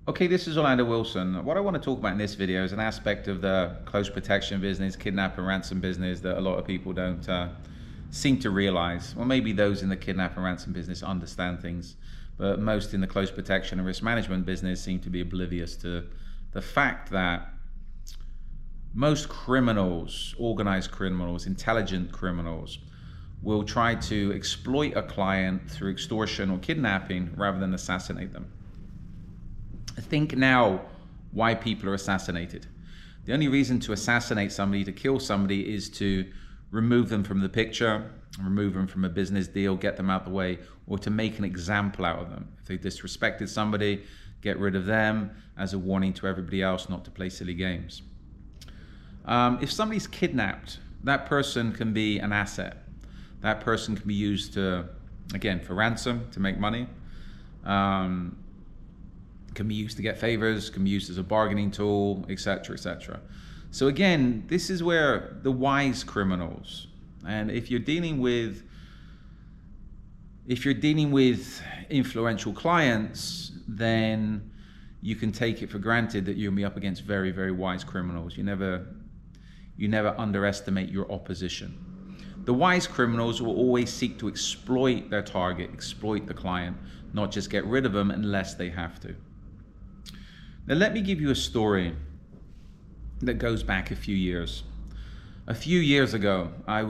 Okay, this is Orlando Wilson. What I want to talk about in this video is an aspect of the close protection business, kidnap and ransom business that a lot of people don't seem to realize. Well, maybe those in the kidnap and ransom business understand things, but most in the close protection and risk management business seem to be oblivious to the fact that most criminals, organized criminals, intelligent criminals, will try to exploit a client through extortion or kidnapping rather than assassinate them. Think now why people are assassinated. The only reason to assassinate somebody, to kill somebody, is to remove them from the picture, remove them from a business deal, get them out the way, or to make an example out of them. If they disrespected somebody, get rid of them as a warning to everybody else not to play silly games. If somebody's kidnapped, that person can be an asset. That person can be used to, again, for ransom, to make money. Can be used to get favors, can be used as a bargaining tool, etc., etc. So again, this is where the wise criminals, and if you're dealing with influential clients, then you can take it for granted that you'll be up against very, very wise criminals. You never underestimate your opposition. The wise criminals will always seek to exploit their target, exploit the client, not just get rid of them unless they have to. Now let me give you a story that goes back a few years. A few years ago, I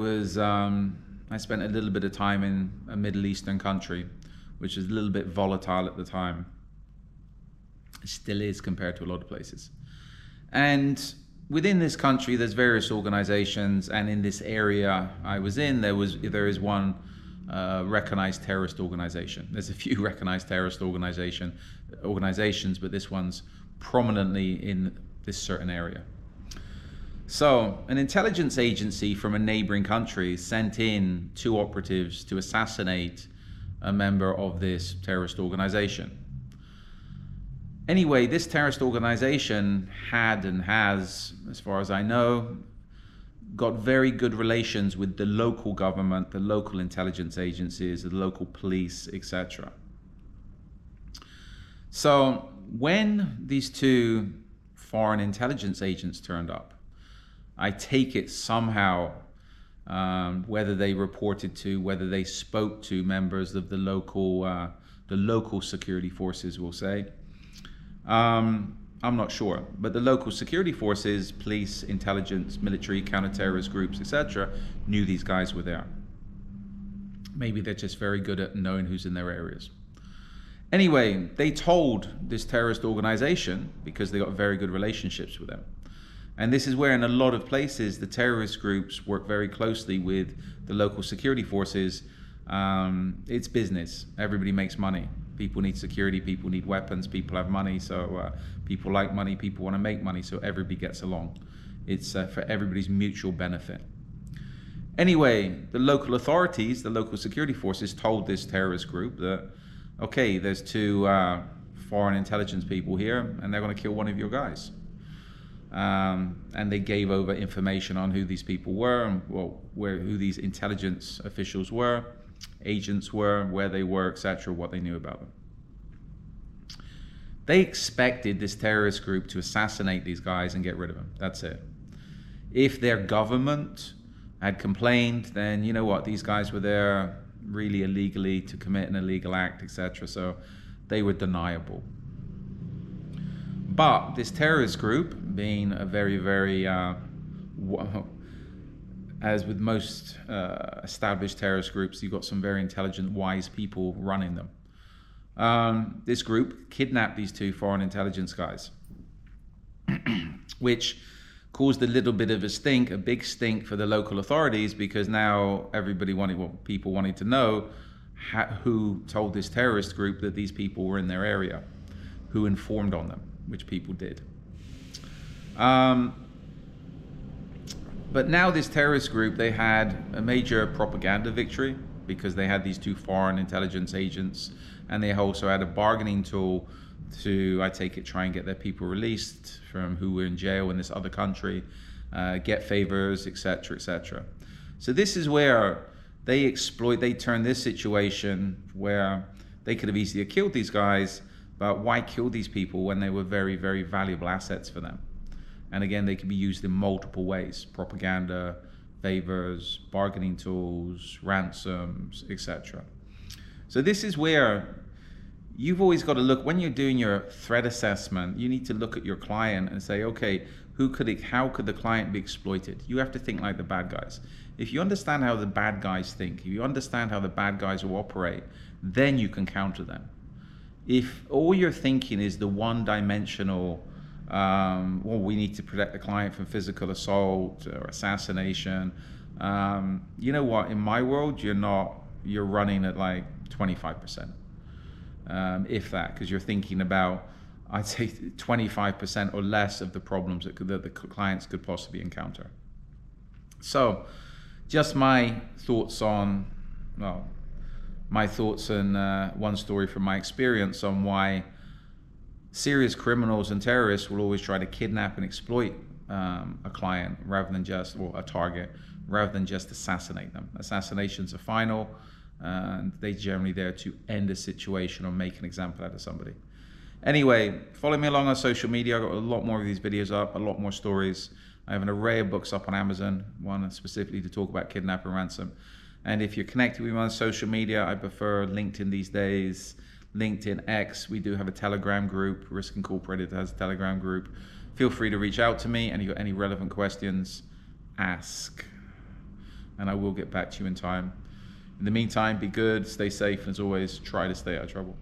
spent a little bit of time in a Middle Eastern country, which is a little bit volatile at the time. It still is compared to a lot of places. And within this country, there's various organizations, and in this area I was in, there is one recognized terrorist organization. There's a few recognized terrorist organizations, but this one's prominently in this certain area. So an intelligence agency from a neighboring country sent in 2 operatives to assassinate a member of this terrorist organization. Anyway, this terrorist organization had and has, as far as I know, got very good relations with the local government, the local intelligence agencies, the local police, etc. So when these 2 foreign intelligence agents turned up, I take it somehow, whether they reported to, whether they spoke to members of the local security forces, we'll say, I'm not sure, but the local security forces, police, intelligence, military, counter-terrorist groups, etc., knew these guys were there. Maybe they're just very good at knowing who's in their areas. Anyway, they told this terrorist organization, because they got very good relationships with them. And this is where in a lot of places the terrorist groups work very closely with the local security forces. It's business. Everybody makes money. People need security, people need weapons, people have money, so people like money, people want to make money, so everybody gets along. It's for everybody's mutual benefit. Anyway, the local authorities, the local security forces told this terrorist group that, okay, there's 2 foreign intelligence people here and they're going to kill one of your guys. And they gave over information on who these people were and who these intelligence officials were, agents were, where they were, etc., what they knew about them. They expected this terrorist group to assassinate these guys and get rid of them. That's it. If their government had complained, then you know what, these guys were there really illegally to commit an illegal act, etc., so they were deniable. But this terrorist group, being a very, very, as with most established terrorist groups, you've got some very intelligent, wise people running them. This group kidnapped these 2 foreign intelligence guys, which caused a little bit of a stink, a big stink for the local authorities, because now people wanted to know who told this terrorist group that these people were in their area, who informed on them, which people did. But now this terrorist group, they had a major propaganda victory because they had these 2 foreign intelligence agents, and they also had a bargaining tool to, I take it, try and get their people released from who were in jail in this other country, get favors, etc., etc. So this is where they turn this situation where they could have easily killed these guys, But why kill these people when they were very, very valuable assets for them? And again, they can be used in multiple ways: propaganda, favors, bargaining tools, ransoms, etc. So this is where you've always got to look, when you're doing your threat assessment, you need to look at your client and say, okay, how could the client be exploited? You have to think like the bad guys. If you understand how the bad guys think, if you understand how the bad guys will operate, then you can counter them. If all you're thinking is the one-dimensional, well, we need to protect the client from physical assault or assassination, you know what? In my world, you're running at like 25%, if that, because you're thinking about, I'd say 25% or less of the problems that the clients could possibly encounter. So, just my thoughts on, well, my thoughts and one story from my experience on why serious criminals and terrorists will always try to kidnap and exploit a client rather than just, or a target, rather than just assassinate them. Assassinations are final, and they're generally there to end a situation or make an example out of somebody. Anyway, follow me along on social media. I've got a lot more of these videos up, a lot more stories. I have an array of books up on Amazon, one specifically to talk about kidnap and ransom. And if you're connected with me on social media, I prefer LinkedIn these days, LinkedIn X. We do have a Telegram group. Risk Incorporated has a Telegram group. Feel free to reach out to me, and if you've got any relevant questions, ask. And I will get back to you in time. In the meantime, be good, stay safe, and as always, try to stay out of trouble.